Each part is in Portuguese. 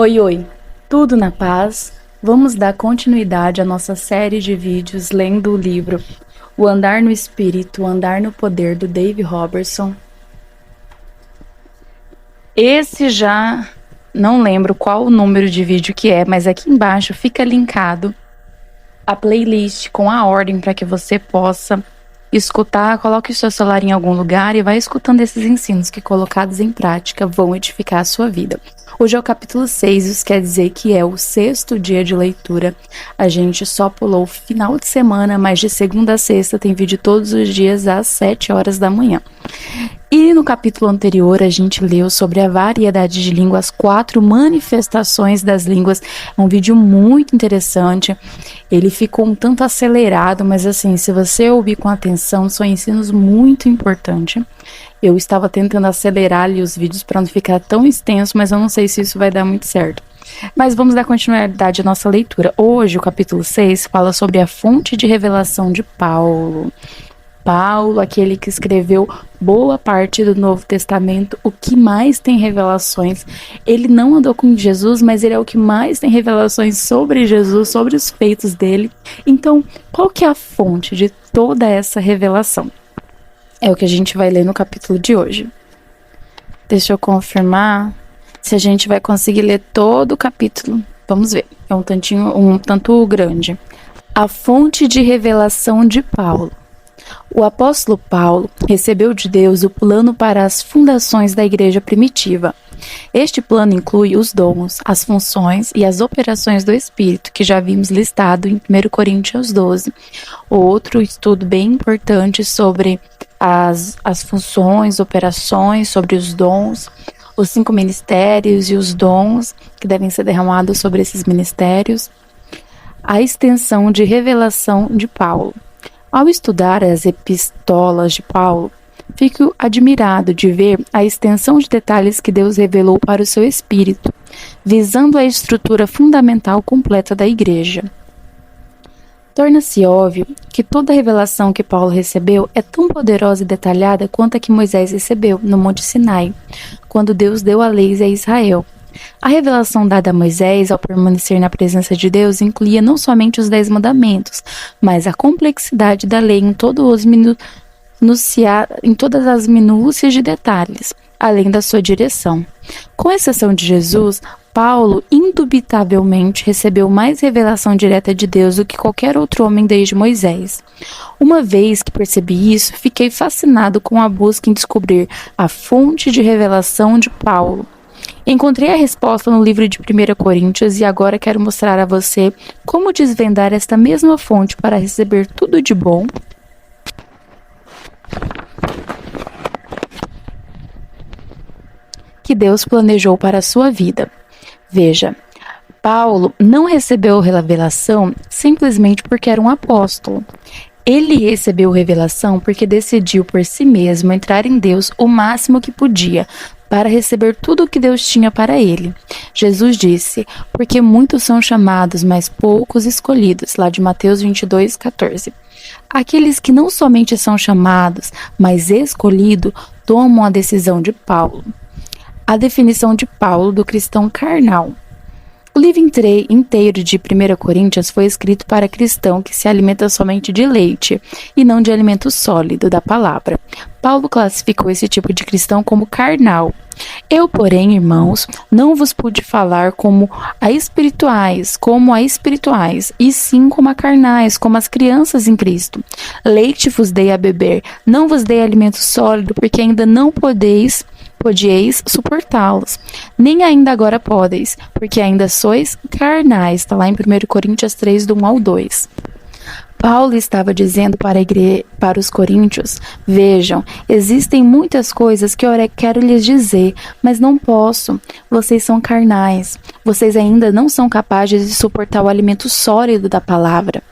Oi, oi! Tudo na paz? Vamos dar continuidade à nossa série de vídeos lendo o livro O Andar no Espírito, o Andar no Poder, do Dave Robertson. Esse já não lembro qual o número de vídeo que é, mas aqui embaixo fica linkado a playlist com a ordem para que você possa escutar. Coloque o seu celular em algum lugar e vai escutando esses ensinos que, colocados em prática, vão edificar a sua vida. Hoje é o capítulo 6, isso quer dizer que é o 6º dia de leitura. A gente só pulou o final de semana, mas de segunda a sexta tem vídeo todos os dias às 7 horas da manhã. E no capítulo anterior a gente leu sobre a variedade de línguas, 4 manifestações das línguas. É um vídeo muito interessante. Ele ficou um tanto acelerado, mas assim, se você ouvir com atenção, são ensinos muito importantes. Eu estava tentando acelerar ali os vídeos para não ficar tão extenso, mas eu não sei se isso vai dar muito certo. Mas vamos dar continuidade à nossa leitura. Hoje, o capítulo 6 fala sobre a fonte de revelação de Paulo. Paulo, aquele que escreveu boa parte do Novo Testamento, o que mais tem revelações. Ele não andou com Jesus, mas ele é o que mais tem revelações sobre Jesus, sobre os feitos dele. Então, qual que é a fonte de toda essa revelação? É o que a gente vai ler no capítulo de hoje. Deixa eu confirmar se a gente vai conseguir ler todo o capítulo. Vamos ver, é um tanto grande. A fonte de revelação de Paulo. O apóstolo Paulo recebeu de Deus o plano para as fundações da igreja primitiva. Este plano inclui os dons, as funções e as operações do Espírito, que já vimos listado em 1 Coríntios 12. Outro estudo bem importante sobre as funções, operações, sobre os dons, os 5 ministérios e os dons que devem ser derramados sobre esses ministérios. A extensão de revelação de Paulo. Ao estudar as epístolas de Paulo, fico admirado de ver a extensão de detalhes que Deus revelou para o seu espírito, visando a estrutura fundamental completa da igreja. Torna-se óbvio que toda a revelação que Paulo recebeu é tão poderosa e detalhada quanto a que Moisés recebeu no Monte Sinai, quando Deus deu a lei a Israel. A revelação dada a Moisés ao permanecer na presença de Deus incluía não somente os 10 mandamentos, mas a complexidade da lei em todas as minúcias de detalhes, além da sua direção. Com exceção de Jesus, Paulo indubitavelmente recebeu mais revelação direta de Deus do que qualquer outro homem desde Moisés. Uma vez que percebi isso, fiquei fascinado com a busca em descobrir a fonte de revelação de Paulo. Encontrei a resposta no livro de 1 Coríntios e agora quero mostrar a você como desvendar esta mesma fonte para receber tudo de bom que Deus planejou para a sua vida. Veja, Paulo não recebeu revelação simplesmente porque era um apóstolo. Ele recebeu revelação porque decidiu por si mesmo entrar em Deus o máximo que podia, para receber tudo o que Deus tinha para ele. Jesus disse, porque muitos são chamados, mas poucos escolhidos, lá de Mateus 22:14. Aqueles que não somente são chamados, mas escolhidos, tomam a decisão de Paulo. A definição de Paulo do cristão carnal. O livro inteiro de 1 Coríntios foi escrito para cristão que se alimenta somente de leite e não de alimento sólido da palavra. Paulo classificou esse tipo de cristão como carnal. Eu, porém, irmãos, não vos pude falar como a espirituais, e sim como a carnais, como as crianças em Cristo. Leite vos dei a beber, não vos dei alimento sólido, porque ainda não podieis suportá-los, nem ainda agora podeis, porque ainda sois carnais. Está lá em 1 Coríntios 3, do 1 ao 2. Paulo estava dizendo para os coríntios, vejam, existem muitas coisas que eu quero lhes dizer, mas não posso. Vocês são carnais, vocês ainda não são capazes de suportar o alimento sólido da palavra.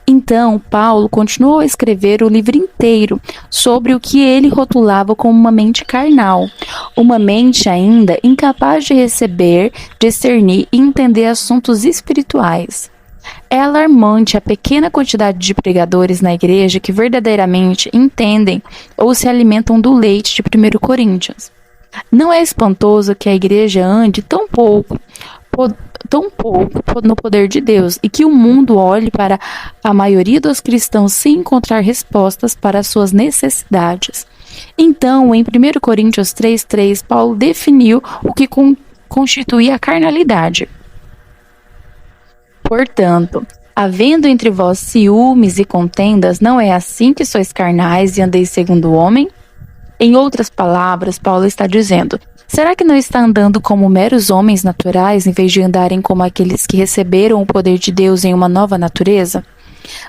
Então, Paulo continuou a escrever o livro inteiro sobre o que ele rotulava como uma mente carnal, uma mente ainda incapaz de receber, discernir e entender assuntos espirituais. É alarmante a pequena quantidade de pregadores na igreja que verdadeiramente entendem ou se alimentam do leite de 1 Coríntios. Não é espantoso que a igreja ande tão pouco tão pouco no poder de Deus e que o mundo olhe para a maioria dos cristãos sem encontrar respostas para as suas necessidades. Então, em 1 Coríntios 3:3, Paulo definiu o que constitui a carnalidade. Portanto, havendo entre vós ciúmes e contendas, não é assim que sois carnais e andeis segundo o homem? Em outras palavras, Paulo está dizendo: será que não está andando como meros homens naturais, em vez de andarem como aqueles que receberam o poder de Deus em uma nova natureza?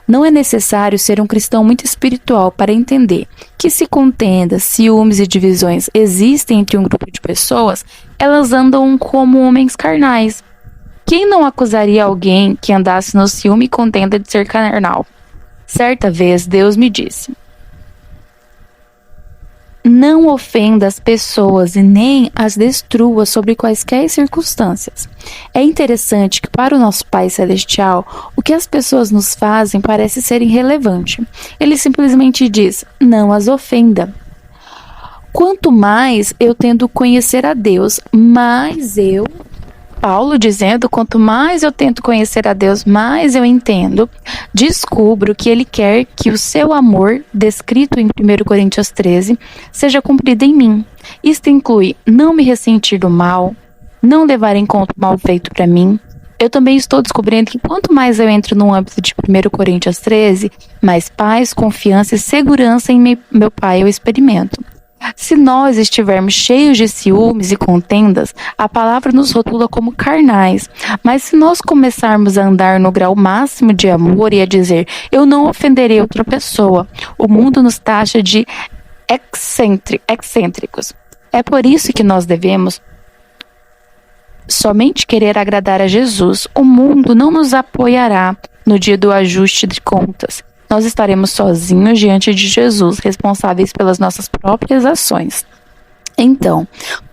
Não é necessário ser um cristão muito espiritual para entender que se contendas, ciúmes e divisões existem entre um grupo de pessoas, elas andam como homens carnais. Quem não acusaria alguém que andasse no ciúme e contenda de ser carnal? Certa vez Deus me disse: não ofenda as pessoas e nem as destrua sobre quaisquer circunstâncias. É interessante que para o nosso Pai Celestial, o que as pessoas nos fazem parece ser irrelevante. Ele simplesmente diz: não as ofenda. Quanto mais eu tento conhecer a Deus, Paulo dizendo, quanto mais eu tento conhecer a Deus, mais eu entendo, descubro que Ele quer que o seu amor, descrito em 1 Coríntios 13, seja cumprido em mim. Isto inclui não me ressentir do mal, não levar em conta o mal feito para mim. Eu também estou descobrindo que quanto mais eu entro no âmbito de 1 Coríntios 13, mais paz, confiança e segurança em meu Pai eu experimento. Se nós estivermos cheios de ciúmes e contendas, a palavra nos rotula como carnais. Mas se nós começarmos a andar no grau máximo de amor e a dizer: eu não ofenderei outra pessoa, o mundo nos taxa de excêntricos. É por isso que nós devemos somente querer agradar a Jesus. O mundo não nos apoiará no dia do ajuste de contas. Nós estaremos sozinhos diante de Jesus, responsáveis pelas nossas próprias ações. Então,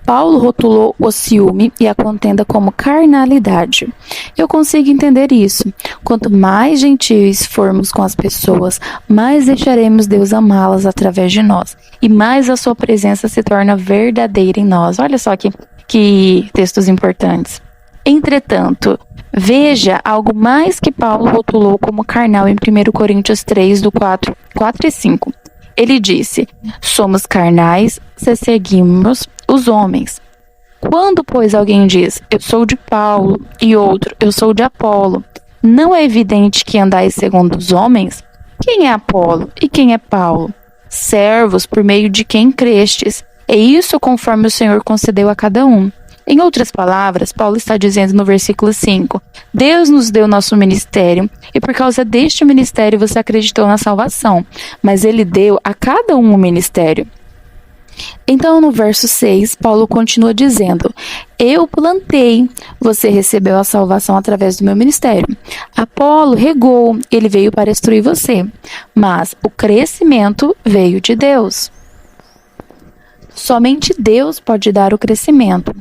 Paulo rotulou o ciúme e a contenda como carnalidade. Eu consigo entender isso. Quanto mais gentis formos com as pessoas, mais deixaremos Deus amá-las através de nós. E mais a sua presença se torna verdadeira em nós. Olha só que textos importantes. Entretanto, veja algo mais que Paulo rotulou como carnal em 1 Coríntios 3, do 4 e 5. Ele disse: somos carnais se seguimos os homens. Quando, pois, alguém diz: eu sou de Paulo, e outro: eu sou de Apolo, não é evidente que andais segundo os homens? Quem é Apolo e quem é Paulo? Servos por meio de quem crestes, e isso conforme o Senhor concedeu a cada um. Em outras palavras, Paulo está dizendo no versículo 5, Deus nos deu nosso ministério e por causa deste ministério você acreditou na salvação, mas Ele deu a cada um ministério. Então, no verso 6, Paulo continua dizendo: eu plantei, você recebeu a salvação através do meu ministério. Apolo regou, ele veio para instruir você, mas o crescimento veio de Deus. Somente Deus pode dar o crescimento.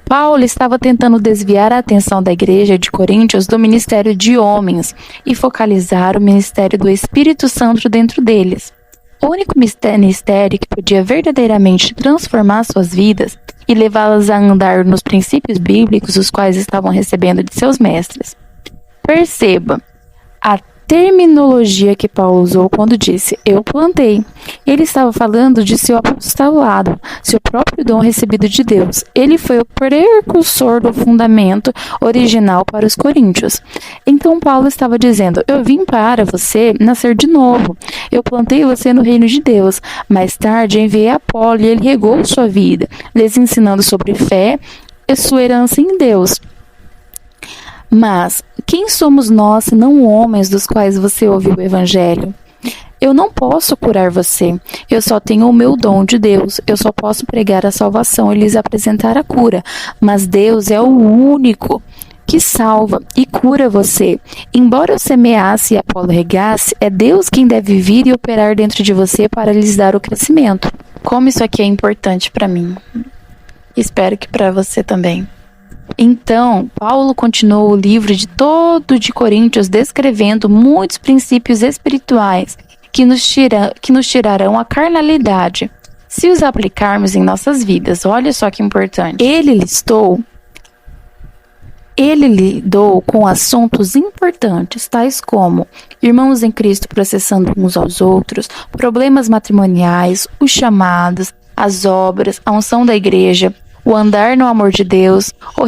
Paulo estava tentando desviar a atenção da igreja de Coríntios do ministério de homens e focalizar o ministério do Espírito Santo dentro deles. O único ministério que podia verdadeiramente transformar suas vidas e levá-las a andar nos princípios bíblicos os quais estavam recebendo de seus mestres. Perceba a terminologia que Paulo usou quando disse eu plantei. Ele estava falando de seu apostolado, seu próprio dom recebido de Deus. Ele foi o precursor do fundamento original para os coríntios. Então Paulo estava dizendo: eu vim para você nascer de novo. Eu plantei você no reino de Deus. Mais tarde enviei Apolo e ele regou sua vida, lhes ensinando sobre fé e sua herança em Deus. Mas quem somos nós, senão homens dos quais você ouviu o evangelho? Eu não posso curar você. Eu só tenho o meu dom de Deus. Eu só posso pregar a salvação e lhes apresentar a cura. Mas Deus é o único que salva e cura você. Embora eu semeasse e Apolo regasse, é Deus quem deve vir e operar dentro de você para lhes dar o crescimento. Como isso aqui é importante para mim. Espero que para você também. Então, Paulo continuou o livro de Coríntios descrevendo muitos princípios espirituais que nos tirarão a carnalidade, se os aplicarmos em nossas vidas. Olha só que importante. Ele listou Ele lidou com assuntos importantes, tais como irmãos em Cristo processando uns aos outros, problemas matrimoniais, os chamados, as obras, a unção da igreja, o andar no amor de Deus, o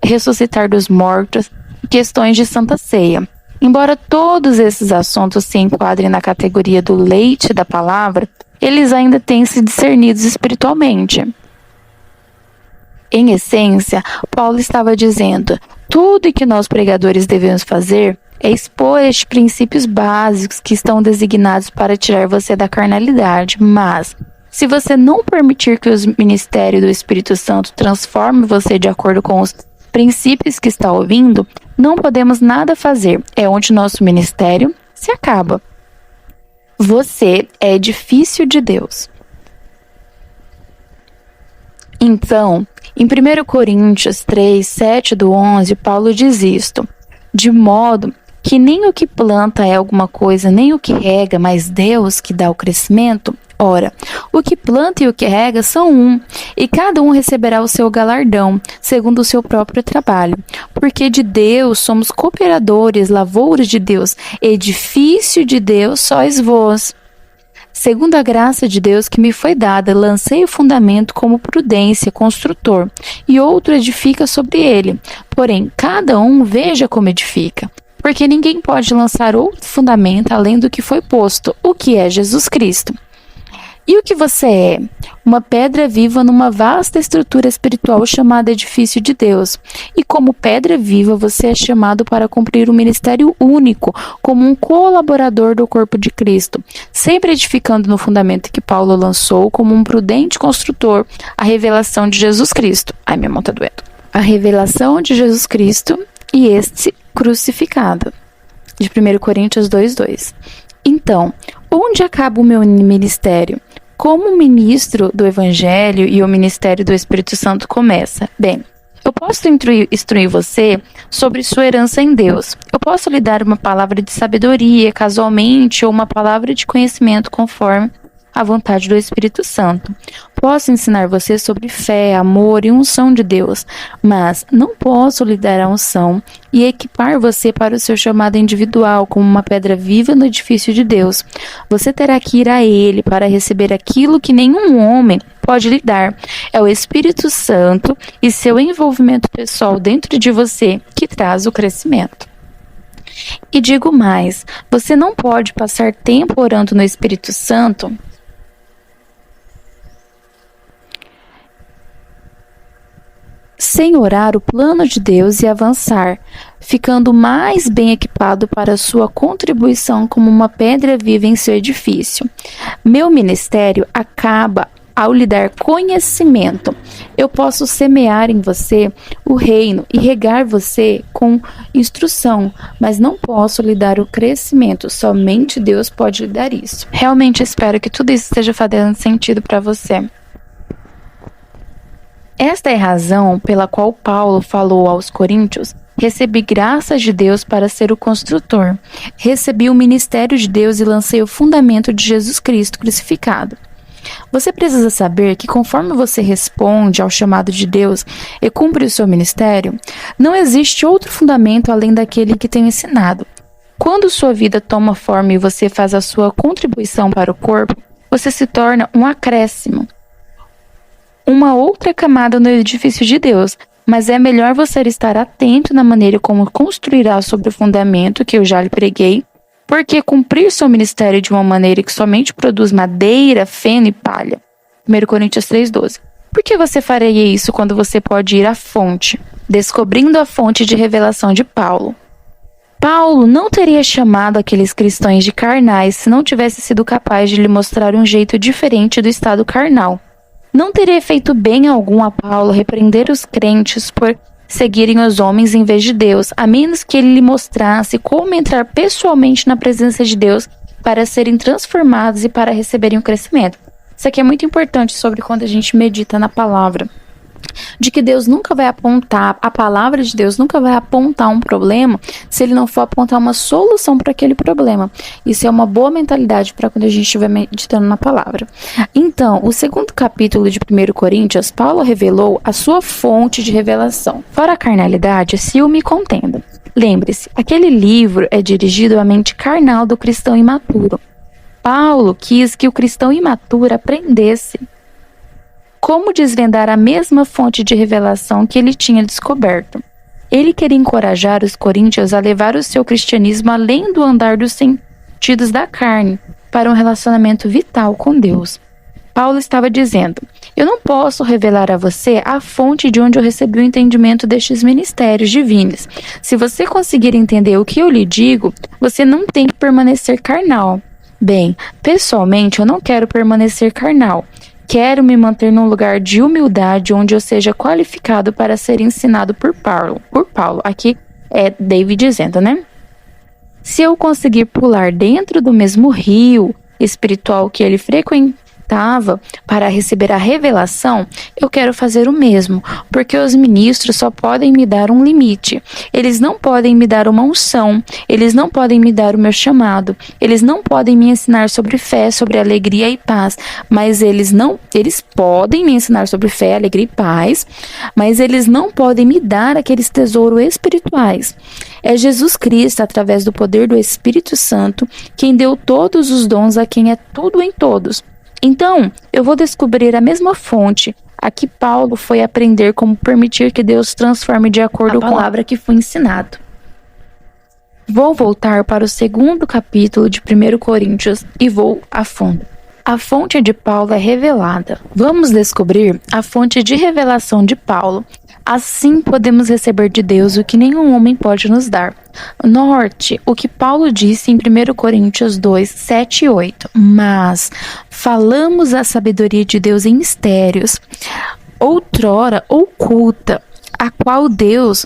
ressuscitar dos mortos, questões de Santa Ceia. Embora todos esses assuntos se enquadrem na categoria do leite da palavra, eles ainda têm se discernidos espiritualmente. Em essência, Paulo estava dizendo: tudo o que nós pregadores devemos fazer é expor estes princípios básicos que estão designados para tirar você da carnalidade, mas se você não permitir que o ministério do Espírito Santo transforme você de acordo com os princípios que está ouvindo, não podemos nada fazer. É onde nosso ministério se acaba. Você é edifício de Deus. Então, em 1 Coríntios 3, 7-11, Paulo diz isto: de modo que nem o que planta é alguma coisa, nem o que rega, mas Deus que dá o crescimento. Ora, o que planta e o que rega são um, e cada um receberá o seu galardão, segundo o seu próprio trabalho. Porque de Deus somos cooperadores, lavouras de Deus, edifício de Deus sois vós. Segundo a graça de Deus que me foi dada, lancei o fundamento como prudência, construtor, e outro edifica sobre ele. Porém, cada um veja como edifica. Porque ninguém pode lançar outro fundamento além do que foi posto, o que é Jesus Cristo. E o que você é? Uma pedra viva numa vasta estrutura espiritual chamada edifício de Deus. E como pedra viva, você é chamado para cumprir um ministério único, como um colaborador do corpo de Cristo, sempre edificando no fundamento que Paulo lançou como um prudente construtor, a revelação de Jesus Cristo. Ai, minha mão tá doendo. A revelação de Jesus Cristo e este crucificado. De 1 Coríntios 2:2. Então, onde acaba o meu ministério? Como o ministro do Evangelho e o ministério do Espírito Santo começa? Bem, eu posso instruir você sobre sua herança em Deus. Eu posso lhe dar uma palavra de sabedoria, casualmente, ou uma palavra de conhecimento conforme a vontade do Espírito Santo. Posso ensinar você sobre fé, amor e unção de Deus, mas não posso lhe dar a unção e equipar você para o seu chamado individual como uma pedra viva no edifício de Deus. Você terá que ir a Ele para receber aquilo que nenhum homem pode lhe dar. É o Espírito Santo e seu envolvimento pessoal dentro de você que traz o crescimento. E digo mais, você não pode passar tempo orando no Espírito Santo sem orar o plano de Deus e avançar, ficando mais bem equipado para sua contribuição como uma pedra viva em seu edifício. Meu ministério acaba ao lhe dar conhecimento. Eu posso semear em você o reino e regar você com instrução, mas não posso lhe dar o crescimento. Somente Deus pode lhe dar isso. Realmente espero que tudo isso esteja fazendo sentido para você. Esta é a razão pela qual Paulo falou aos Coríntios: recebi graças de Deus para ser o construtor. Recebi o ministério de Deus e lancei o fundamento de Jesus Cristo crucificado. Você precisa saber que conforme você responde ao chamado de Deus e cumpre o seu ministério, não existe outro fundamento além daquele que tenho ensinado. Quando sua vida toma forma e você faz a sua contribuição para o corpo, você se torna um acréscimo, uma outra camada no edifício de Deus, mas é melhor você estar atento na maneira como construirá sobre o fundamento que eu já lhe preguei, porque cumprir seu ministério de uma maneira que somente produz madeira, feno e palha. 1 Coríntios 3:12. Por que você faria isso quando você pode ir à fonte, descobrindo a fonte de revelação de Paulo? Paulo não teria chamado aqueles cristãos de carnais se não tivesse sido capaz de lhe mostrar um jeito diferente do estado carnal. Não teria feito bem algum a Paulo repreender os crentes por seguirem os homens em vez de Deus, a menos que ele lhe mostrasse como entrar pessoalmente na presença de Deus para serem transformados e para receberem o crescimento. Isso aqui é muito importante sobre quando a gente medita na palavra. de que Deus nunca vai apontar, a palavra de Deus nunca vai apontar um problema se ele não for apontar uma solução para aquele problema. Isso é uma boa mentalidade para quando a gente estiver meditando na palavra. Então, o segundo capítulo de 1 Coríntios, Paulo revelou a sua fonte de revelação. Fora a carnalidade, ciúme e contenda. Lembre-se, aquele livro é dirigido à mente carnal do cristão imaturo. Paulo quis que o cristão imaturo aprendesse como desvendar a mesma fonte de revelação que ele tinha descoberto. Ele queria encorajar os coríntios a levar o seu cristianismo além do andar dos sentidos da carne, para um relacionamento vital com Deus. Paulo estava dizendo: eu não posso revelar a você a fonte de onde eu recebi o entendimento destes ministérios divinos. Se você conseguir entender o que eu lhe digo, você não tem que permanecer carnal. Bem, pessoalmente eu não quero permanecer carnal. Quero me manter num lugar de humildade onde eu seja qualificado para ser ensinado por Paulo. Aqui é David dizendo, né? Se eu conseguir pular dentro do mesmo rio espiritual que ele frequentava para receber a revelação, eu quero fazer o mesmo, porque os ministros só podem me dar um limite. Eles não podem me dar uma unção, eles não podem me dar o meu chamado, eles não podem me ensinar sobre fé, sobre alegria e paz, mas eles podem me ensinar sobre fé, alegria e paz, mas eles não podem me dar aqueles tesouros espirituais. É Jesus Cristo, através do poder do Espírito Santo, quem deu todos os dons a quem é tudo em todos. Então, eu vou descobrir a mesma fonte a que Paulo foi aprender como permitir que Deus transforme de acordo com a palavra que foi ensinado. Vou voltar para o segundo capítulo de 1 Coríntios e vou a fundo. A fonte de Paulo é revelada. Vamos descobrir a fonte de revelação de Paulo. Assim podemos receber de Deus o que nenhum homem pode nos dar. Note o que Paulo disse em 1 Coríntios 2, 7 e 8. Mas falamos a sabedoria de Deus em mistérios, outrora oculta, a qual Deus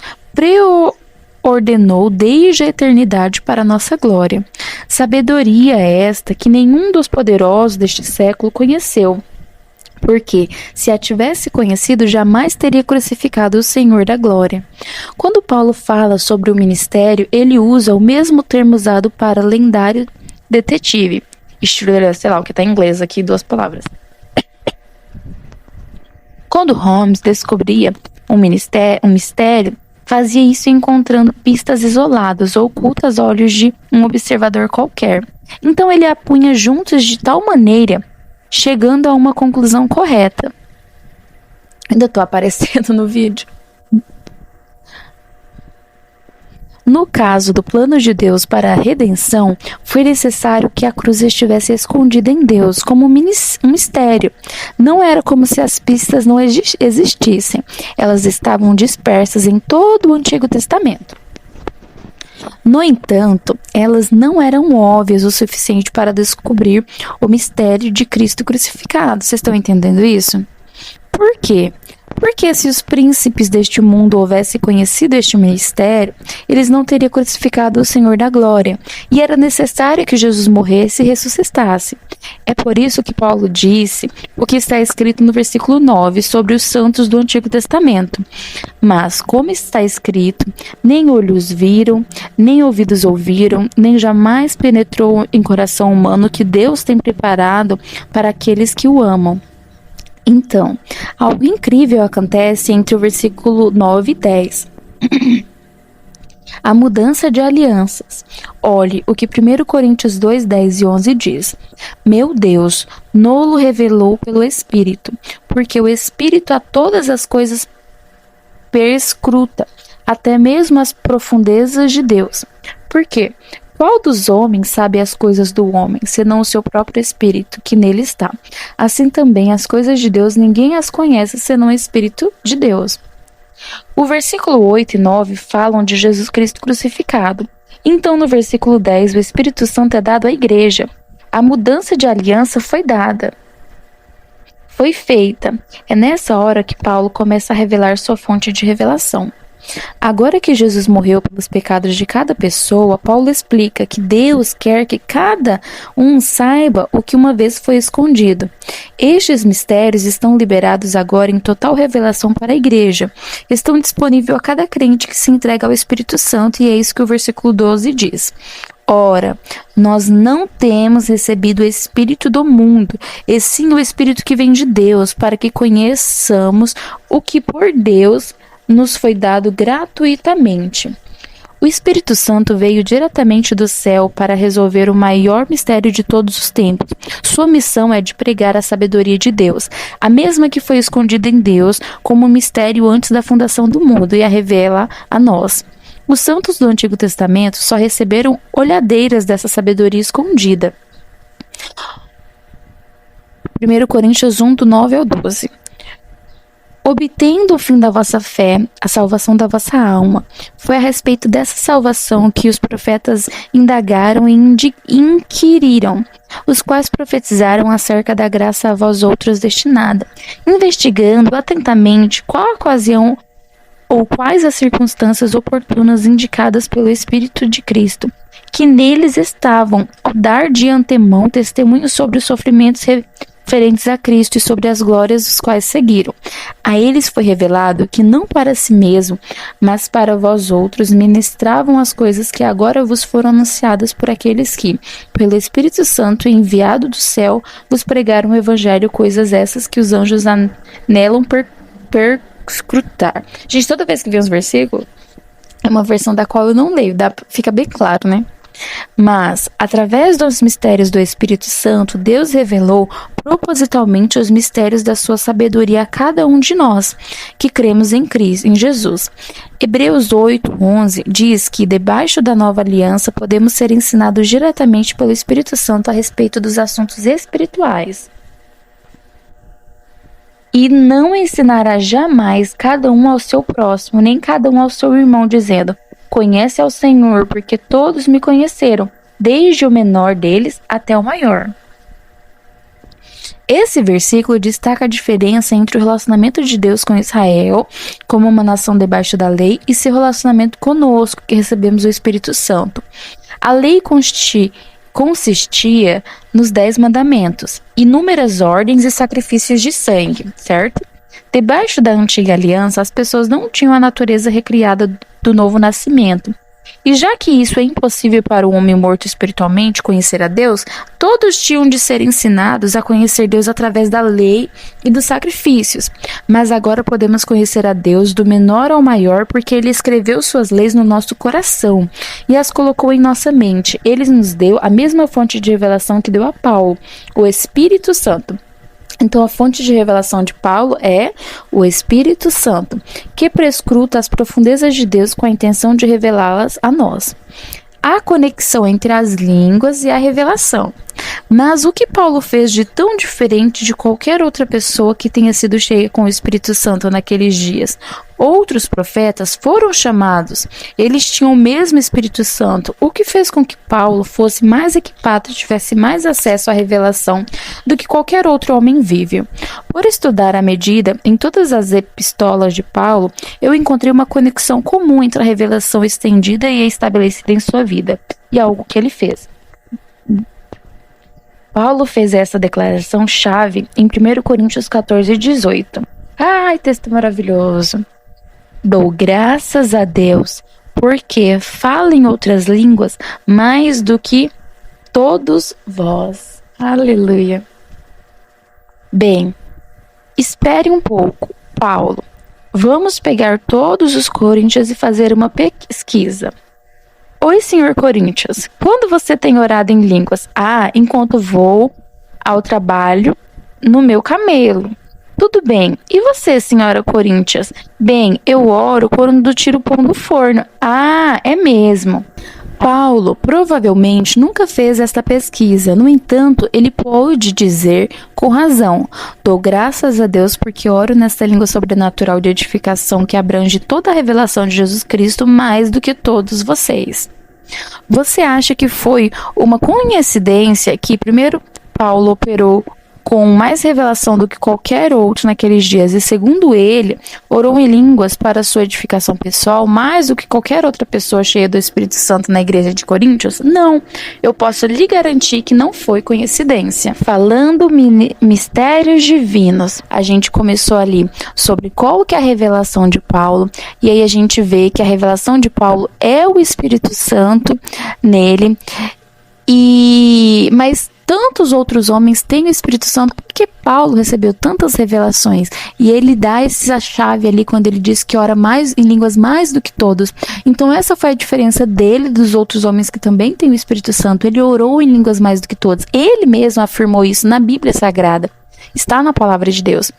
ordenou desde a eternidade para nossa glória. Sabedoria esta que nenhum dos poderosos deste século conheceu. Porque, se a tivesse conhecido, jamais teria crucificado o Senhor da glória. Quando Paulo fala sobre o ministério, ele usa o mesmo termo usado para lendário detetive. Sei lá o que está em inglês aqui, duas palavras. Quando Holmes descobria um mistério, fazia isso encontrando pistas isoladas ou ocultas aos olhos de um observador qualquer. Então ele a punha juntos de tal maneira, chegando a uma conclusão correta. Ainda estou aparecendo no vídeo. No caso do plano de Deus para a redenção, foi necessário que a cruz estivesse escondida em Deus como um mistério. Não era como se as pistas não existissem. Elas estavam dispersas em todo o Antigo Testamento. No entanto, elas não eram óbvias o suficiente para descobrir o mistério de Cristo crucificado. Vocês estão entendendo isso? Por quê? Porque se os príncipes deste mundo houvessem conhecido este mistério, eles não teriam crucificado o Senhor da glória, e era necessário que Jesus morresse e ressuscitasse. É por isso que Paulo disse o que está escrito no versículo 9 sobre os santos do Antigo Testamento. Mas, como está escrito, nem olhos viram, nem ouvidos ouviram, nem jamais penetrou em coração humano que Deus tem preparado para aqueles que o amam. Então, algo incrível acontece entre o versículo 9 e 10. A mudança de alianças. Olhe o que 1 Coríntios 2, 10 e 11 diz. Meu Deus, nolo revelou pelo Espírito, porque o Espírito a todas as coisas perscruta, até mesmo as profundezas de Deus. Por quê? Qual dos homens sabe as coisas do homem, senão o seu próprio espírito, que nele está? Assim também as coisas de Deus ninguém as conhece, senão o Espírito de Deus. O versículo 8 e 9 falam de Jesus Cristo crucificado. Então, no versículo 10, o Espírito Santo é dado à igreja. A mudança de aliança foi dada. Foi feita. É nessa hora que Paulo começa a revelar sua fonte de revelação. Agora que Jesus morreu pelos pecados de cada pessoa, Paulo explica que Deus quer que cada um saiba o que uma vez foi escondido. Estes mistérios estão liberados agora em total revelação para a igreja. Estão disponíveis a cada crente que se entrega ao Espírito Santo, e é isso que o versículo 12 diz. Ora, nós não temos recebido o Espírito do mundo, e sim o Espírito que vem de Deus, para que conheçamos o que por Deus nos foi dado gratuitamente. O Espírito Santo veio diretamente do céu para resolver o maior mistério de todos os tempos. Sua missão é de pregar a sabedoria de Deus, a mesma que foi escondida em Deus como um mistério antes da fundação do mundo, e a revela a nós. Os santos do Antigo Testamento só receberam olhadeiras dessa sabedoria escondida. 1 Coríntios 1, do 9 ao 12. Obtendo o fim da vossa fé, a salvação da vossa alma. Foi a respeito dessa salvação que os profetas indagaram e inquiriram, os quais profetizaram acerca da graça a vós outros destinada, investigando atentamente qual a ocasião ou quais as circunstâncias oportunas indicadas pelo Espírito de Cristo, que neles estavam, ao dar de antemão testemunho sobre os sofrimentos referentes a Cristo e sobre as glórias dos quais seguiram. A eles foi revelado que não para si mesmo, mas para vós outros ministravam as coisas que agora vos foram anunciadas por aqueles que, pelo Espírito Santo enviado do céu, vos pregaram o Evangelho, coisas essas que os anjos anelam escrutar. Gente, toda vez que vem os versículos, é uma versão da qual eu não leio, fica bem claro, né? Mas, através dos mistérios do Espírito Santo, Deus revelou propositalmente os mistérios da sua sabedoria a cada um de nós, que cremos em Cristo, em Jesus. Hebreus 8:11 diz que, debaixo da nova aliança, podemos ser ensinados diretamente pelo Espírito Santo a respeito dos assuntos espirituais. E não ensinará jamais cada um ao seu próximo, nem cada um ao seu irmão, dizendo: conhece ao Senhor, porque todos me conheceram, desde o menor deles até o maior. Esse versículo destaca a diferença entre o relacionamento de Deus com Israel, como uma nação debaixo da lei, e seu relacionamento conosco, que recebemos o Espírito Santo. A lei consistia nos 10 mandamentos, inúmeras ordens e sacrifícios de sangue, certo? Debaixo da antiga aliança, as pessoas não tinham a natureza recriada do novo nascimento. E já que isso é impossível para o homem morto espiritualmente conhecer a Deus, todos tinham de ser ensinados a conhecer Deus através da lei e dos sacrifícios. Mas agora podemos conhecer a Deus do menor ao maior, porque Ele escreveu suas leis no nosso coração e as colocou em nossa mente. Ele nos deu a mesma fonte de revelação que deu a Paulo, o Espírito Santo. Então, a fonte de revelação de Paulo é o Espírito Santo, que prescruta as profundezas de Deus com a intenção de revelá-las a nós. Há conexão entre as línguas e a revelação. Mas o que Paulo fez de tão diferente de qualquer outra pessoa que tenha sido cheia com o Espírito Santo naqueles dias? Outros profetas foram chamados, eles tinham o mesmo Espírito Santo, o que fez com que Paulo fosse mais equipado e tivesse mais acesso à revelação do que qualquer outro homem vivo. Por estudar a medida em todas as epístolas de Paulo, eu encontrei uma conexão comum entre a revelação estendida e a estabelecida em sua vida, e algo que ele fez. Paulo fez essa declaração chave em 1 Coríntios 14:18. Ai, texto maravilhoso! Dou graças a Deus, porque falo em outras línguas mais do que todos vós. Aleluia! Bem, espere um pouco, Paulo. Vamos pegar todos os Coríntios e fazer uma pesquisa. Oi, senhor Coríntios, quando você tem orado em línguas? Ah, enquanto vou ao trabalho no meu camelo. Tudo bem. E você, senhora Coríntios? Bem, eu oro quando tiro o pão do forno. Ah, é mesmo. Paulo provavelmente nunca fez esta pesquisa. No entanto, ele pôde dizer com razão: dou graças a Deus porque oro nesta língua sobrenatural de edificação que abrange toda a revelação de Jesus Cristo mais do que todos vocês. Você acha que foi uma coincidência que primeiro Paulo operou com mais revelação do que qualquer outro naqueles dias, e segundo ele, orou em línguas para sua edificação pessoal mais do que qualquer outra pessoa cheia do Espírito Santo na igreja de Coríntios? Não, eu posso lhe garantir que não foi coincidência. Falando mistérios divinos, a gente começou ali sobre qual que é a revelação de Paulo, e aí a gente vê que a revelação de Paulo é o Espírito Santo nele, mas tantos outros homens têm o Espírito Santo, porque Paulo recebeu tantas revelações, e ele dá essa chave ali quando ele diz que ora mais em línguas mais do que todos. Então essa foi a diferença dele dos outros homens que também têm o Espírito Santo. Ele orou em línguas mais do que todos. Ele mesmo afirmou isso na Bíblia Sagrada. Está na palavra de Deus.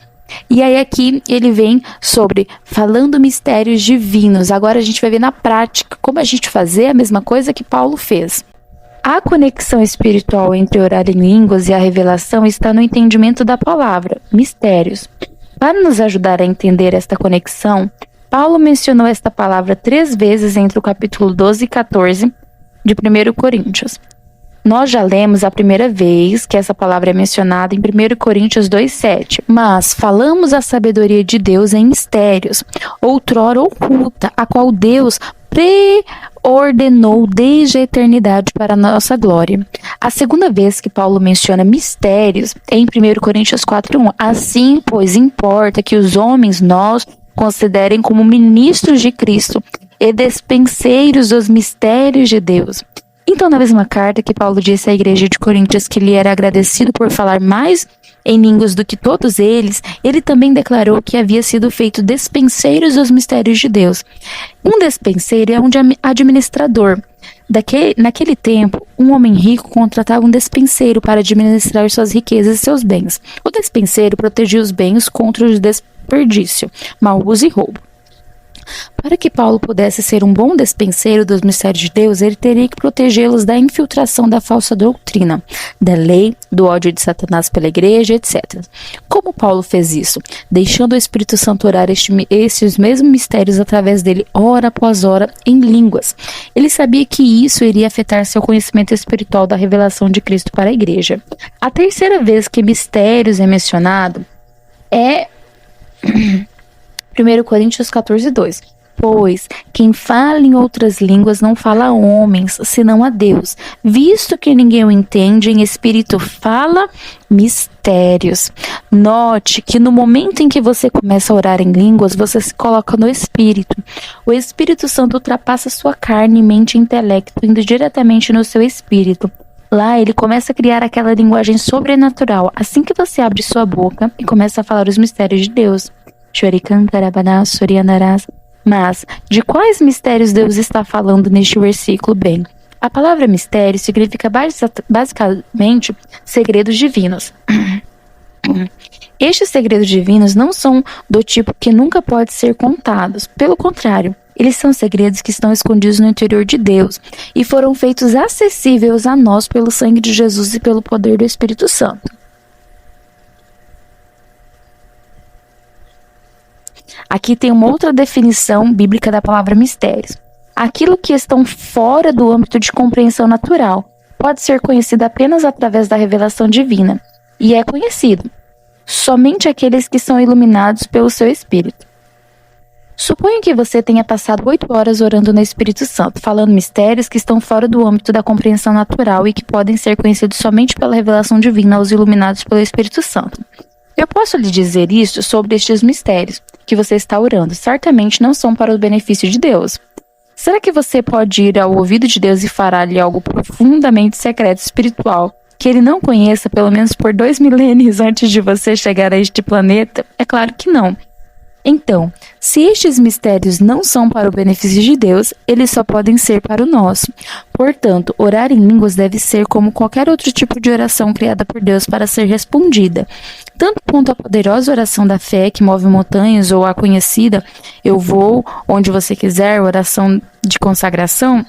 E aí aqui ele vem sobre falando mistérios divinos. Agora a gente vai ver na prática como a gente fazer a mesma coisa que Paulo fez. A conexão espiritual entre orar em línguas e a revelação está no entendimento da palavra, mistérios. Para nos ajudar a entender esta conexão, Paulo mencionou esta palavra 3 vezes entre o capítulo 12 e 14 de 1 Coríntios. Nós já lemos a primeira vez que essa palavra é mencionada em 1 Coríntios 2,7. Mas falamos a sabedoria de Deus em mistérios, outrora oculta, a qual Deus preordenou desde a eternidade para a nossa glória. A segunda vez que Paulo menciona mistérios é em 1 Coríntios 4,1. Assim, pois, importa que os homens nós considerem como ministros de Cristo e despenseiros dos mistérios de Deus. Então, na mesma carta que Paulo disse à igreja de Coríntios que ele era agradecido por falar mais em línguas do que todos eles, ele também declarou que havia sido feito despenseiros dos mistérios de Deus. Um despenseiro é um administrador. Naquele tempo, um homem rico contratava um despenseiro para administrar suas riquezas e seus bens. O despenseiro protegia os bens contra o desperdício, mau uso e roubo. Para que Paulo pudesse ser um bom despenseiro dos mistérios de Deus, ele teria que protegê-los da infiltração da falsa doutrina, da lei, do ódio de Satanás pela igreja, etc. Como Paulo fez isso? Deixando o Espírito Santo orar estes mesmos mistérios através dele, hora após hora, em línguas. Ele sabia que isso iria afetar seu conhecimento espiritual da revelação de Cristo para a igreja. A terceira vez que mistérios é mencionado é 1 Coríntios 14:2. Pois quem fala em outras línguas não fala a homens, senão a Deus, visto que ninguém o entende, em espírito fala mistérios. Note que no momento em que você começa a orar em línguas, você se coloca no Espírito. O Espírito Santo ultrapassa sua carne, mente e intelecto, indo diretamente no seu espírito. Lá ele começa a criar aquela linguagem sobrenatural, assim que você abre sua boca e começa a falar os mistérios de Deus. Mas, de quais mistérios Deus está falando neste versículo? Bem, a palavra mistério significa basicamente segredos divinos. Estes segredos divinos não são do tipo que nunca pode ser contados. Pelo contrário, eles são segredos que estão escondidos no interior de Deus e foram feitos acessíveis a nós pelo sangue de Jesus e pelo poder do Espírito Santo. Aqui tem uma outra definição bíblica da palavra mistérios. Aquilo que estão fora do âmbito de compreensão natural pode ser conhecido apenas através da revelação divina, e é conhecido somente aqueles que são iluminados pelo seu Espírito. Suponho que você tenha passado 8 horas orando no Espírito Santo, falando mistérios que estão fora do âmbito da compreensão natural e que podem ser conhecidos somente pela revelação divina aos iluminados pelo Espírito Santo. Eu posso lhe dizer isso sobre estes mistérios que você está orando. Certamente não são para o benefício de Deus. Será que você pode ir ao ouvido de Deus e falar-lhe algo profundamente secreto espiritual que ele não conheça pelo menos por 2 milênios antes de você chegar a este planeta? É claro que não. Então, se estes mistérios não são para o benefício de Deus, eles só podem ser para o nosso. Portanto, orar em línguas deve ser como qualquer outro tipo de oração criada por Deus para ser respondida. Tanto quanto a poderosa oração da fé que move montanhas ou a conhecida "eu vou onde você quiser", oração de consagração,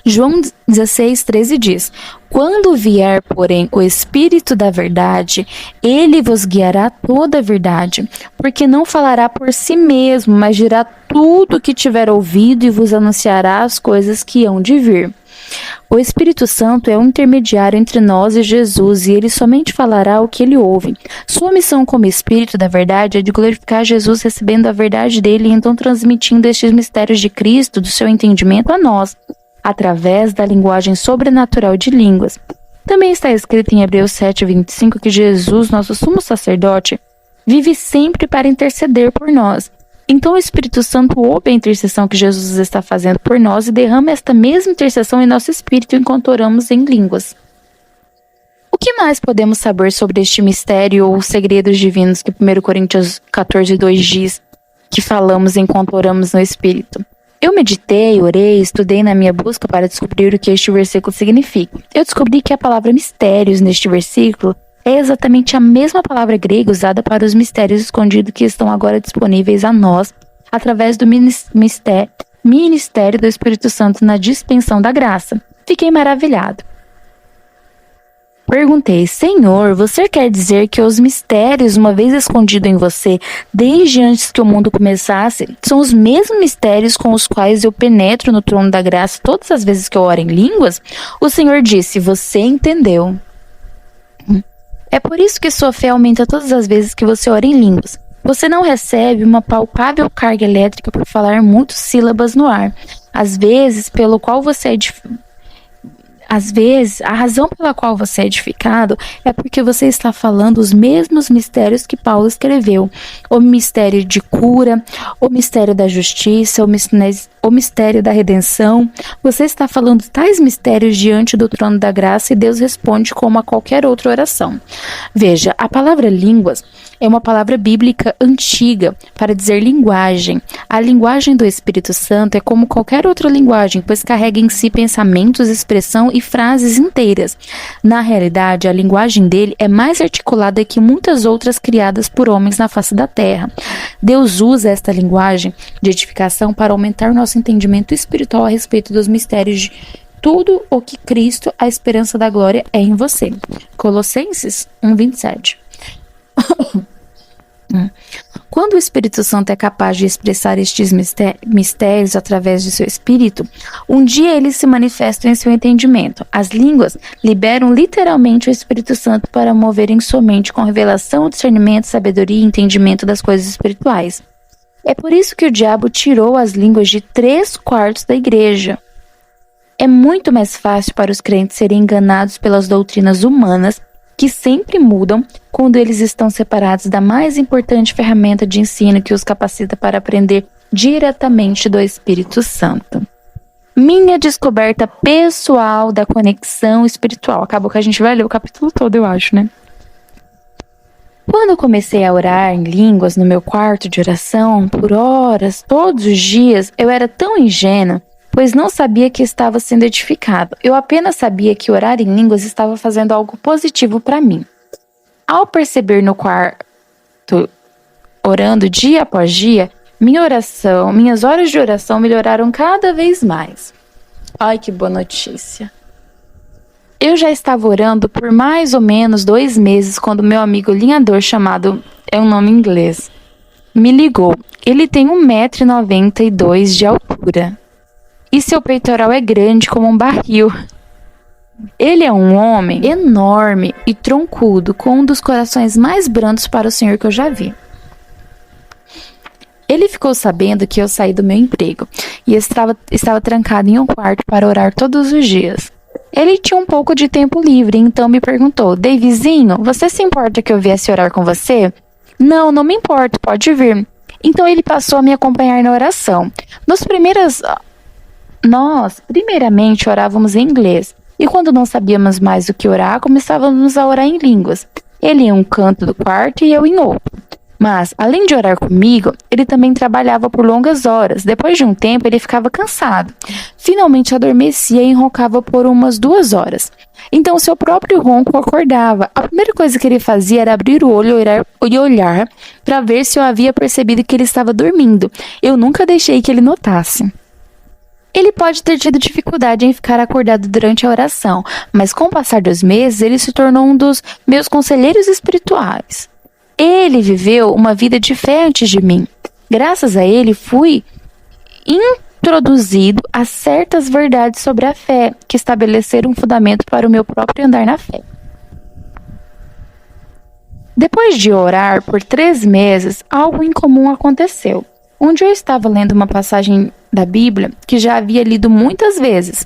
João 16:13 diz: "Quando vier, porém, o Espírito da verdade, ele vos guiará toda a verdade, porque não falará por si mesmo, mas dirá tudo o que tiver ouvido e vos anunciará as coisas que hão de vir." O Espírito Santo é o intermediário entre nós e Jesus, e ele somente falará o que ele ouve. Sua missão como Espírito da verdade é de glorificar Jesus recebendo a verdade dele e então transmitindo estes mistérios de Cristo, do seu entendimento a nós, através da linguagem sobrenatural de línguas. Também está escrito em Hebreus 7:25 que Jesus, nosso sumo sacerdote, vive sempre para interceder por nós. Então o Espírito Santo ouve a intercessão que Jesus está fazendo por nós e derrama esta mesma intercessão em nosso espírito enquanto oramos em línguas. O que mais podemos saber sobre este mistério ou segredos divinos que 1 Coríntios 14:2 diz que falamos enquanto oramos no Espírito? Eu meditei, orei, estudei na minha busca para descobrir o que este versículo significa. Eu descobri que a palavra mistérios neste versículo é exatamente a mesma palavra grega usada para os mistérios escondidos que estão agora disponíveis a nós através do ministério do Espírito Santo na dispensão da graça. Fiquei maravilhado. Perguntei: Senhor, você quer dizer que os mistérios, uma vez escondidos em você, desde antes que o mundo começasse, são os mesmos mistérios com os quais eu penetro no trono da graça todas as vezes que eu oro em línguas? O Senhor disse: você entendeu. É por isso que sua fé aumenta todas as vezes que você ora em línguas. Você não recebe uma palpável carga elétrica por falar muitas sílabas no ar. Às vezes, a razão pela qual você é edificado é porque você está falando os mesmos mistérios que Paulo escreveu. O mistério de cura, o mistério da justiça, o mistério da redenção. Você está falando tais mistérios diante do trono da graça e Deus responde como a qualquer outra oração. Veja, a palavra línguas é uma palavra bíblica antiga para dizer linguagem. A linguagem do Espírito Santo é como qualquer outra linguagem, pois carrega em si pensamentos, expressão e frases inteiras. Na realidade, a linguagem dele é mais articulada que muitas outras criadas por homens na face da terra. Deus usa esta linguagem de edificação para aumentar nosso entendimento espiritual a respeito dos mistérios de tudo o que Cristo, a esperança da glória, é em você. Colossenses 1:27. Quando o Espírito Santo é capaz de expressar estes mistérios através de seu Espírito, um dia eles se manifestam em seu entendimento. As línguas liberam literalmente o Espírito Santo para moverem sua mente com revelação, discernimento, sabedoria e entendimento das coisas espirituais. É por isso que o diabo tirou as línguas de 3/4 da igreja. É muito mais fácil para os crentes serem enganados pelas doutrinas humanas que sempre mudam quando eles estão separados da mais importante ferramenta de ensino que os capacita para aprender diretamente do Espírito Santo. Minha descoberta pessoal da conexão espiritual. Acabou que a gente vai ler o capítulo todo, eu acho, né? Quando eu comecei a orar em línguas no meu quarto de oração, por horas, todos os dias, eu era tão ingênua, pois não sabia que estava sendo edificado. Eu apenas sabia que orar em línguas estava fazendo algo positivo para mim. Ao perceber no quarto, orando dia após dia, minhas horas de oração melhoraram cada vez mais. Ai, que boa notícia. Eu já estava orando por mais ou menos 2 meses quando meu amigo linhador, chamado, é um nome em inglês, me ligou. Ele tem 1,92 m de altura. E seu peitoral é grande como um barril. Ele é um homem enorme e troncudo, com um dos corações mais brandos para o Senhor que eu já vi. Ele ficou sabendo que eu saí do meu emprego e estava trancado em um quarto para orar todos os dias. Ele tinha um pouco de tempo livre, então me perguntou: Davizinho, você se importa que eu viesse orar com você? Não, não me importo, pode vir. Então ele passou a me acompanhar na oração. Nós, primeiramente, orávamos em inglês, e quando não sabíamos mais o que orar, começávamos a orar em línguas. Ele em um canto do quarto e eu em outro. Mas, além de orar comigo, ele também trabalhava por longas horas. Depois de um tempo, ele ficava cansado. Finalmente adormecia e roncava por umas 2 horas. Então, seu próprio ronco acordava. A primeira coisa que ele fazia era abrir o olho e olhar para ver se eu havia percebido que ele estava dormindo. Eu nunca deixei que ele notasse. Ele pode ter tido dificuldade em ficar acordado durante a oração, mas com o passar dos meses, ele se tornou um dos meus conselheiros espirituais. Ele viveu uma vida de fé antes de mim. Graças a ele, fui introduzido a certas verdades sobre a fé, que estabeleceram um fundamento para o meu próprio andar na fé. Depois de orar por 3 meses, algo incomum aconteceu. Um dia eu estava lendo uma passagem da Bíblia que já havia lido muitas vezes.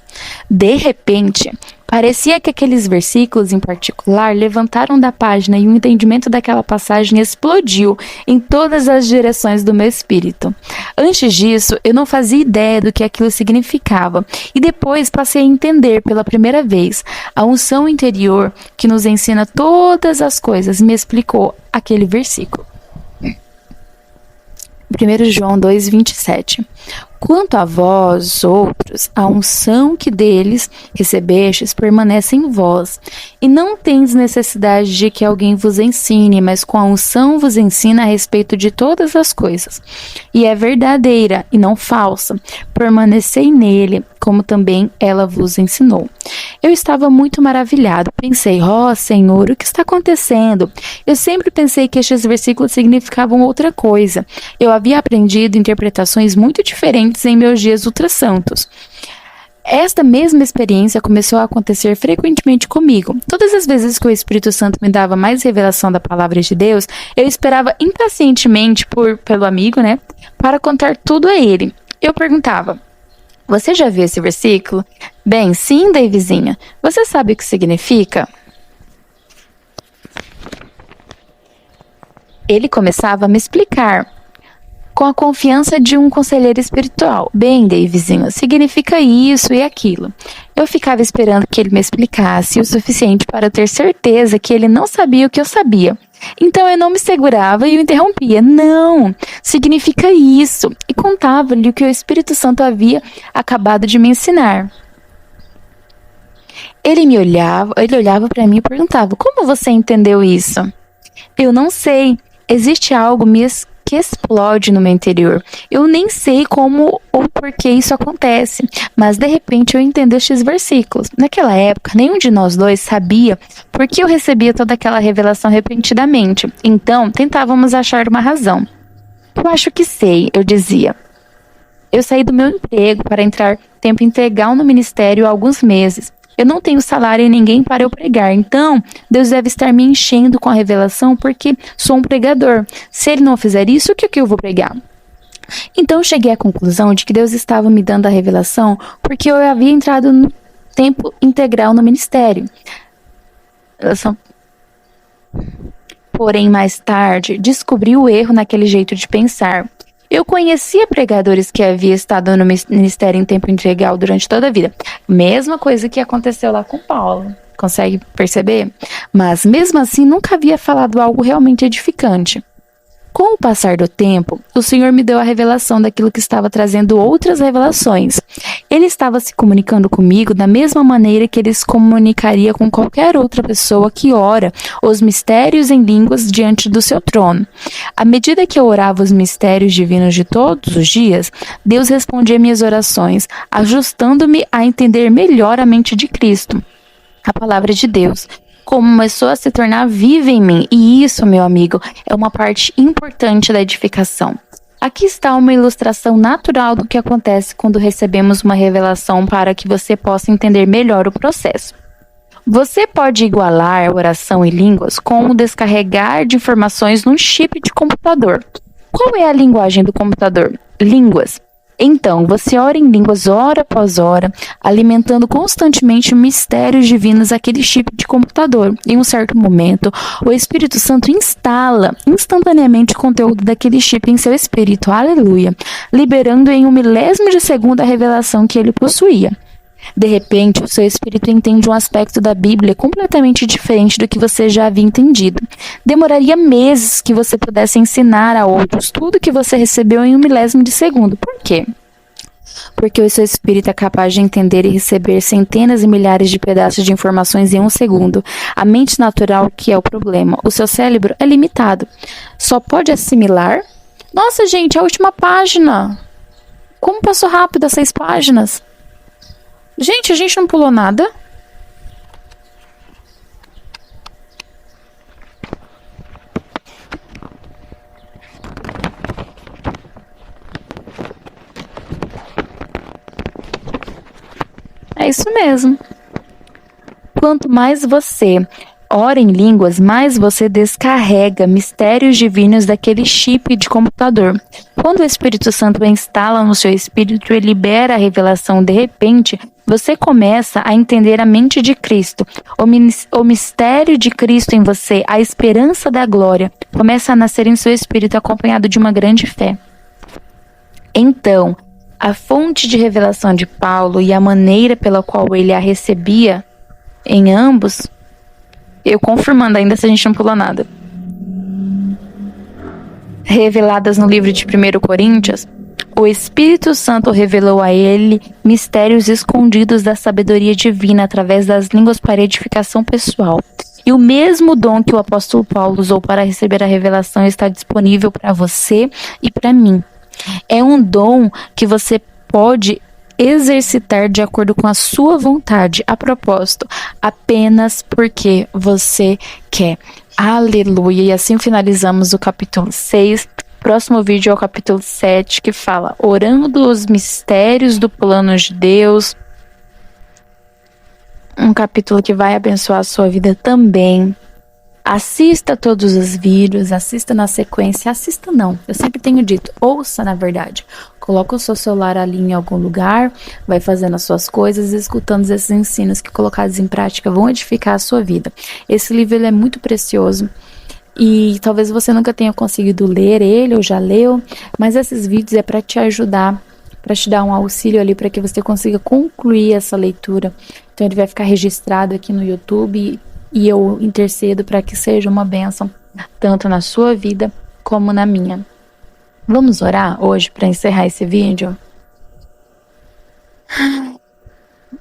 De repente, parecia que aqueles versículos em particular levantaram da página e o entendimento daquela passagem explodiu em todas as direções do meu espírito. Antes disso, eu não fazia ideia do que aquilo significava e depois passei a entender pela primeira vez. A unção interior que nos ensina todas as coisas me explicou aquele versículo. 1 João 2,27. Quanto a vós, outros, a unção que deles recebestes permanece em vós, e não tendes necessidade de que alguém vos ensine, mas com a unção vos ensina a respeito de todas as coisas. E é verdadeira e não falsa. Permanecei nele, como também ela vos ensinou. Eu estava muito maravilhado. Pensei, Senhor, o que está acontecendo? Eu sempre pensei que estes versículos significavam outra coisa. Eu havia aprendido interpretações muito diferentes em meus dias ultrassantos. Esta mesma experiência começou a acontecer frequentemente comigo. Todas as vezes que o Espírito Santo me dava mais revelação da palavra de Deus, eu esperava impacientemente pelo amigo, para contar tudo a ele. Eu perguntava, você já viu esse versículo? Bem, sim, Davizinha. Você sabe o que significa? Ele começava a me explicar, com a confiança de um conselheiro espiritual. Bem, Davizinho, significa isso e aquilo. Eu ficava esperando que ele me explicasse o suficiente para eu ter certeza que ele não sabia o que eu sabia. Então eu não me segurava e o interrompia. Não, significa isso. E contava-lhe o que o Espírito Santo havia acabado de me ensinar. Ele olhava para mim e perguntava, como você entendeu isso? Eu não sei. Existe algo que explode no meu interior. Eu nem sei como ou por que isso acontece, mas de repente eu entendo estes versículos. Naquela época, nenhum de nós dois sabia por que eu recebia toda aquela revelação repentinamente. Então, tentávamos achar uma razão. Eu acho que sei, eu dizia. Eu saí do meu emprego para entrar tempo integral no ministério há alguns meses. Eu não tenho salário e ninguém para eu pregar, então Deus deve estar me enchendo com a revelação porque sou um pregador. Se Ele não fizer isso, o que eu vou pregar? Então cheguei à conclusão de que Deus estava me dando a revelação porque eu havia entrado no tempo integral no ministério. Porém, mais tarde, descobri o erro naquele jeito de pensar. Eu conhecia pregadores que haviam estado no ministério em tempo integral durante toda a vida. Mesma coisa que aconteceu lá com Paulo. Consegue perceber? Mas mesmo assim nunca havia falado algo realmente edificante. Com o passar do tempo, o Senhor me deu a revelação daquilo que estava trazendo outras revelações. Ele estava se comunicando comigo da mesma maneira que ele se comunicaria com qualquer outra pessoa que ora os mistérios em línguas diante do seu trono. À medida que eu orava os mistérios divinos de todos os dias, Deus respondia minhas orações, ajustando-me a entender melhor a mente de Cristo, a palavra de Deus. Começou a se tornar viva em mim. E isso, meu amigo, é uma parte importante da edificação. Aqui está uma ilustração natural do que acontece quando recebemos uma revelação para que você possa entender melhor o processo. Você pode igualar a oração em línguas com o descarregar de informações num chip de computador. Qual é a linguagem do computador? Línguas. Então, você ora em línguas hora após hora, alimentando constantemente mistérios divinos àquele chip de computador. Em um certo momento, o Espírito Santo instala instantaneamente o conteúdo daquele chip em seu espírito, aleluia, liberando em um milésimo de segundo a revelação que ele possuía. De repente, o seu espírito entende um aspecto da Bíblia completamente diferente do que você já havia entendido. Demoraria meses que você pudesse ensinar a outros tudo que você recebeu em um milésimo de segundo. Por quê? Porque o seu espírito é capaz de entender e receber centenas e milhares de pedaços de informações em um segundo. A mente natural que é o problema. O seu cérebro é limitado. Só pode assimilar... Nossa, gente, a última página! Como passou rápido as 6 páginas? Gente, a gente não pulou nada. É isso mesmo. Quanto mais você ora em línguas, mais você descarrega mistérios divinos daquele chip de computador. Quando o Espírito Santo instala no seu espírito e libera a revelação de repente, você começa a entender a mente de Cristo, o mistério de Cristo em você, a esperança da glória, começa a nascer em seu espírito acompanhado de uma grande fé. Então, a fonte de revelação de Paulo e a maneira pela qual ele a recebia em ambos, eu confirmando ainda se a gente não pulou nada, reveladas no livro de 1 Coríntios, o Espírito Santo revelou a ele mistérios escondidos da sabedoria divina através das línguas para edificação pessoal. E o mesmo dom que o apóstolo Paulo usou para receber a revelação está disponível para você e para mim. É um dom que você pode exercitar de acordo com a sua vontade, a propósito, apenas porque você quer. Aleluia! E assim finalizamos o capítulo 6. Próximo vídeo é o capítulo 7, que fala orando os mistérios do plano de Deus. Um capítulo que vai abençoar a sua vida também. Assista todos os vídeos, assista na sequência, assista não, eu sempre tenho dito, ouça na verdade. Coloca o seu celular ali em algum lugar, vai fazendo as suas coisas, escutando esses ensinos que colocados em prática vão edificar a sua vida. Esse livro ele é muito precioso e talvez você nunca tenha conseguido ler ele ou já leu, mas esses vídeos é para te ajudar, para te dar um auxílio ali para que você consiga concluir essa leitura. Então ele vai ficar registrado aqui no YouTube e eu intercedo para que seja uma bênção tanto na sua vida como na minha. Vamos orar hoje para encerrar esse vídeo?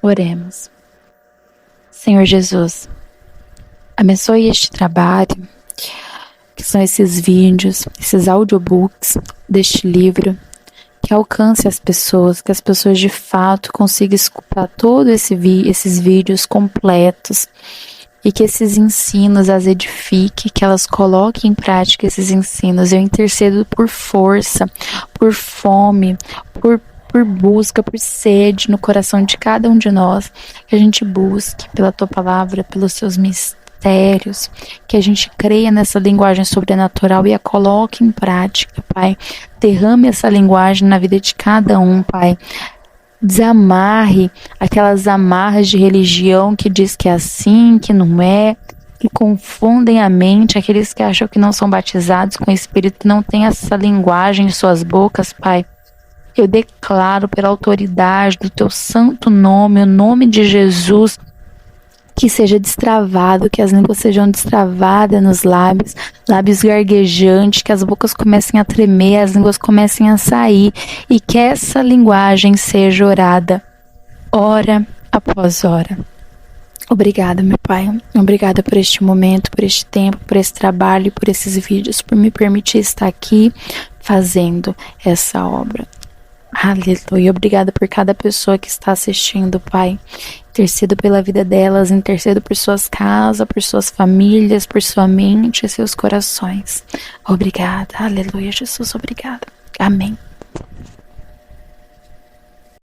Oremos. Senhor Jesus, abençoe este trabalho, que são esses vídeos, esses audiobooks deste livro, que alcance as pessoas, que as pessoas de fato consigam escutar todos esses vídeos completos, e que esses ensinos as edifiquem, que elas coloquem em prática esses ensinos. Eu intercedo por força, por fome, por busca, por sede no coração de cada um de nós, que a gente busque pela Tua Palavra, pelos Seus mistérios, que a gente creia nessa linguagem sobrenatural e a coloque em prática, Pai. Derrame essa linguagem na vida de cada um, Pai. Desamarre aquelas amarras de religião que diz que é assim, que não é, que confundem a mente, aqueles que acham que não são batizados com o Espírito, que não tem essa linguagem em suas bocas, Pai. Eu declaro pela autoridade do Teu santo nome, o nome de Jesus, que seja destravado, que as línguas sejam destravadas nos lábios garguejantes, que as bocas comecem a tremer, as línguas comecem a sair e que essa linguagem seja orada, hora após hora. Obrigada, meu Pai. Obrigada por este momento, por este tempo, por esse trabalho, por esses vídeos, por me permitir estar aqui fazendo essa obra. Aleluia. Obrigada por cada pessoa que está assistindo, Pai. Intercedo pela vida delas, intercedo por suas casas, por suas famílias, por sua mente e seus corações. Obrigada. Aleluia, Jesus. Obrigada. Amém.